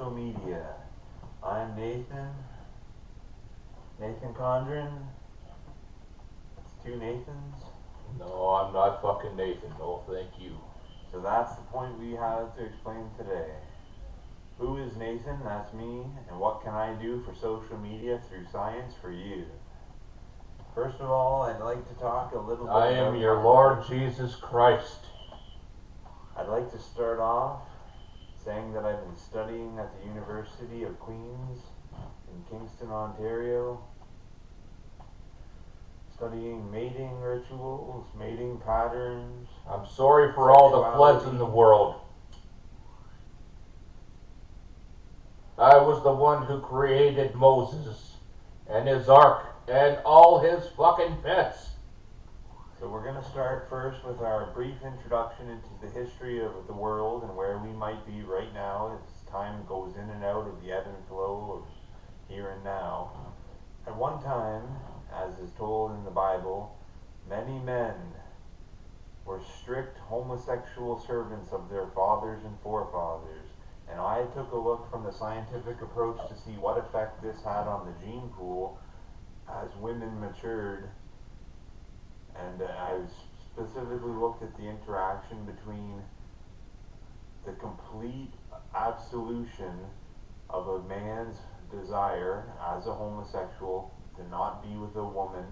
social media. I'm Nathan Condren. It's two Nathans. No, I'm not fucking Nathan. No, thank you. So that's the point we have to explain today. Who is Nathan? That's me. And what can I do for social media through science for you? First of all, I'd like to talk a little bit I am about your my Lord life. Jesus Christ. I'd like to start off saying that I've been studying at the University of Queens in Kingston, Ontario, studying mating rituals, mating patterns. I'm sorry for all the floods in the world. I was the one who created Moses and his ark and all his fucking pets. So we're going to start first with our brief introduction into the history of the world and where we might be right now as time goes in and out of the ebb and flow of here and now. At one time, as is told in the Bible, many men were strict homosexual servants of their fathers and forefathers. And I took a look from the scientific approach to see what effect this had on the gene pool as women matured. And I specifically looked at the interaction between the complete absolution of a man's desire as a homosexual to not be with a woman,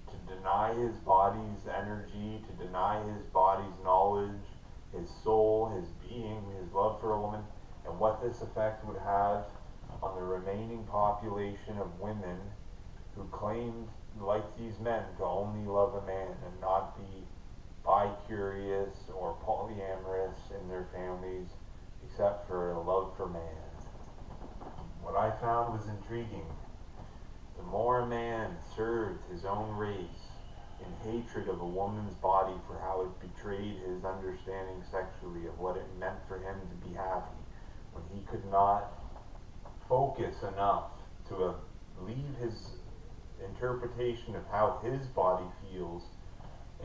to deny his body's energy, to deny his body's knowledge, his soul, his being, his love for a woman, and what this effect would have on the remaining population of women who claimed, like these men, to only love a man and not be bi-curious or polyamorous in their families, except for a love for man. What I found was intriguing. The more a man served his own race in hatred of a woman's body for how it betrayed his understanding sexually of what it meant for him to be happy, when he could not focus enough to leave his interpretation of how his body feels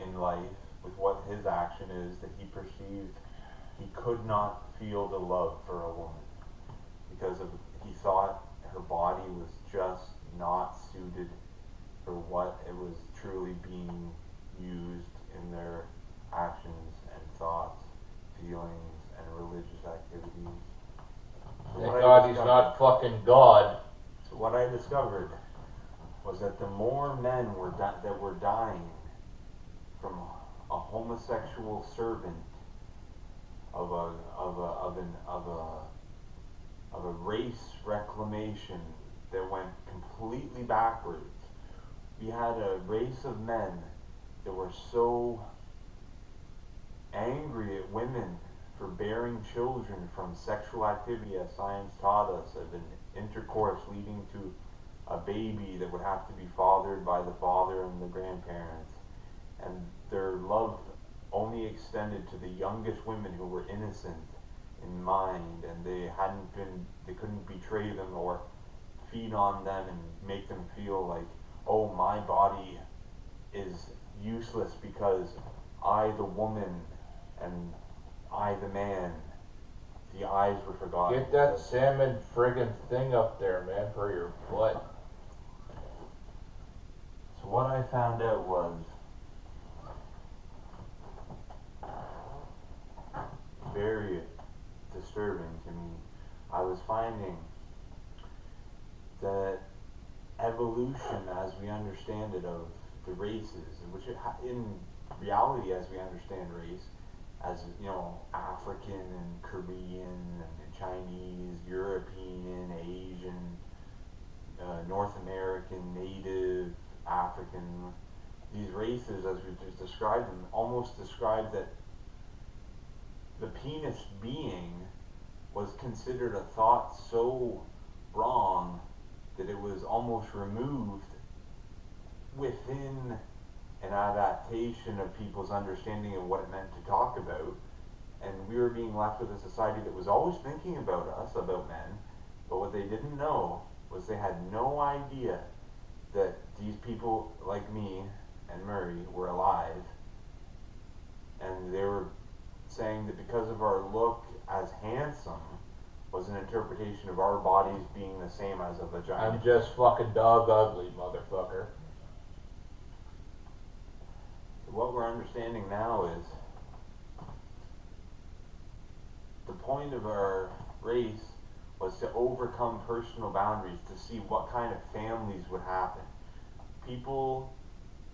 in life with what his action is, that he perceived he could not feel the love for a woman because of he thought her body was just not suited for what it was truly being used in their actions and thoughts, feelings, and religious activities. Thank God he's not fucking God. So what I discovered was that the more men that were dying from a homosexual servant of a race reclamation that went completely backwards. We had a race of men that were so angry at women for bearing children from sexual activity, as science taught us, of an intercourse leading to a baby that would have to be fathered by the father and the grandparents, and their love only extended to the youngest women who were innocent in mind, and they couldn't betray them or feed on them and make them feel like, oh, my body is useless because I, the woman, and I, the man, the eyes were forgotten. Get that salmon friggin' thing up there, man, for your butt. So what I found out was very disturbing to me. I was finding that evolution, as we understand it, of the races, which in reality, as we understand race, as you know, African and Korean and Chinese, European, Asian, North American, Native, African, these races, as we've just described them, almost describe that the penis being was considered a thought so wrong that it was almost removed within an adaptation of people's understanding of what it meant to talk about. And we were being left with a society that was always thinking about us, about men, but what they didn't know was they had no idea that these people like me and Murray were alive, and they were saying that because of our look as handsome, was an interpretation of our bodies being the same as a vagina. I'm just fucking dog ugly, motherfucker. What we're understanding now is the point of our race was to overcome personal boundaries, to see what kind of families would happen. People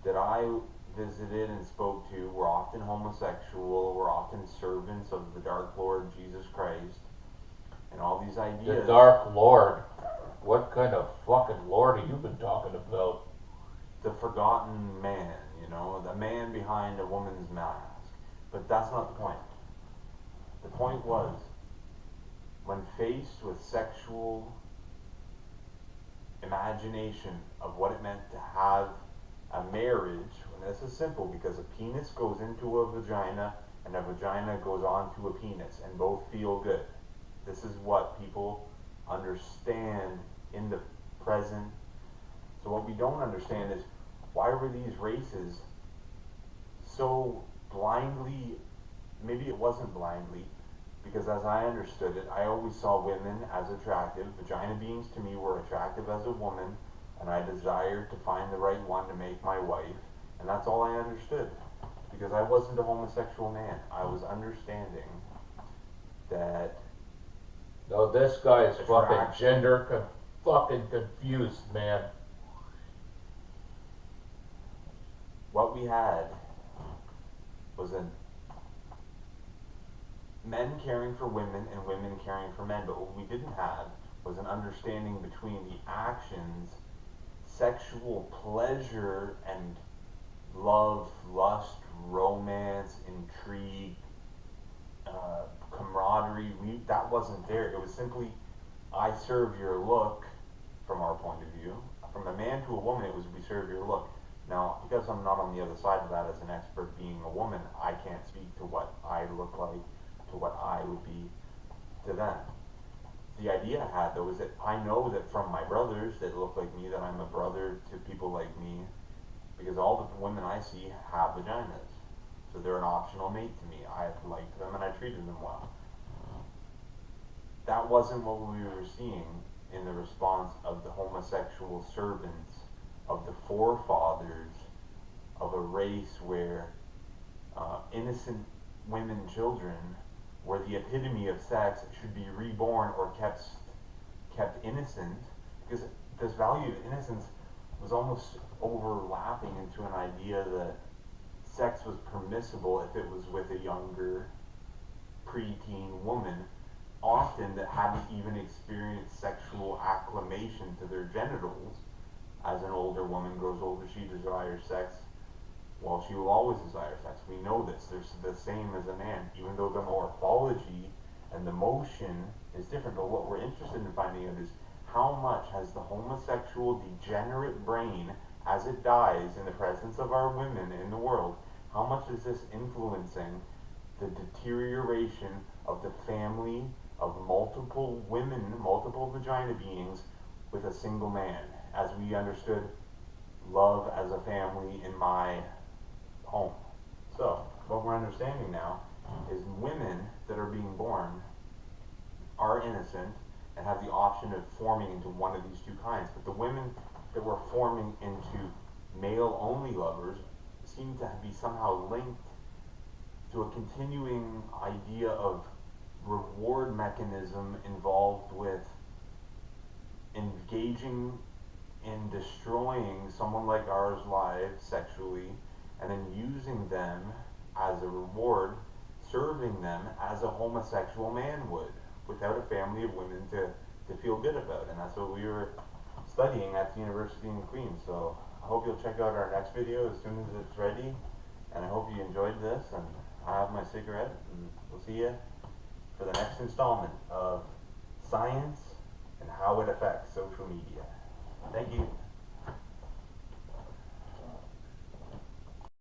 that I visited and spoke to were often homosexual, were often servants of the Dark Lord Jesus Christ, and all these ideas. The Dark Lord? What kind of fucking Lord have you been talking about? The forgotten man, you know, the man behind a woman's mask. But that's not the point. The point was, when faced with sexual imagination of what it meant to have a marriage, and this is simple because a penis goes into a vagina and a vagina goes onto a penis and both feel good. This is what people understand in the present. So what we don't understand is, why were these races so blindly, maybe it wasn't blindly, because as I understood it, I always saw women as attractive. Vagina beings to me were attractive as a woman, and I desired to find the right one to make my wife, and that's all I understood. Because I wasn't a homosexual man. I was understanding that. No, this guy is fucking fucking confused, man. What we had was men caring for women and women caring for men, but what we didn't have was an understanding between the actions, sexual pleasure, and love, lust, romance, intrigue, camaraderie. That wasn't there. It was simply, I serve your look, from our point of view. From a man to a woman, it was, we serve your look. Now, because I'm not on the other side of that as an expert being a woman, I can't speak to what I look like, to what I would be to them. The idea I had, though, is that I know that from my brothers that look like me, that I'm a brother to people like me, because all the women I see have vaginas. So they're an optional mate to me. I liked them and I treated them well. That wasn't what we were seeing in the response of the homosexual servants of the forefathers of a race where innocent women, children, where the epitome of sex should be reborn or kept innocent, because this value of innocence was almost overlapping into an idea that sex was permissible if it was with a younger preteen woman, often that hadn't even experienced sexual acclimation to their genitals. As an older woman grows older, she desires sex. Well, she will always desire sex. We know this. They're the same as a man, even though the morphology and the motion is different. But what we're interested in finding out is, how much has the homosexual degenerate brain, as it dies in the presence of our women in the world, how much is this influencing the deterioration of the family of multiple women, multiple vagina beings with a single man, as we understood love as a family in my home? So, what we're understanding now is women that are being born are innocent and have the option of forming into one of these two kinds. But the women that were forming into male-only lovers seem to be somehow linked to a continuing idea of reward mechanism involved with engaging in destroying someone like ours lives sexually, and then using them as a reward, serving them as a homosexual man would, without a family of women to feel good about. And that's what we were studying at the University in Queens. So I hope you'll check out our next video as soon as it's ready, and I hope you enjoyed this. And I have my cigarette, and we'll see you for the next installment of Science and How It Affects Social Media. Thank you.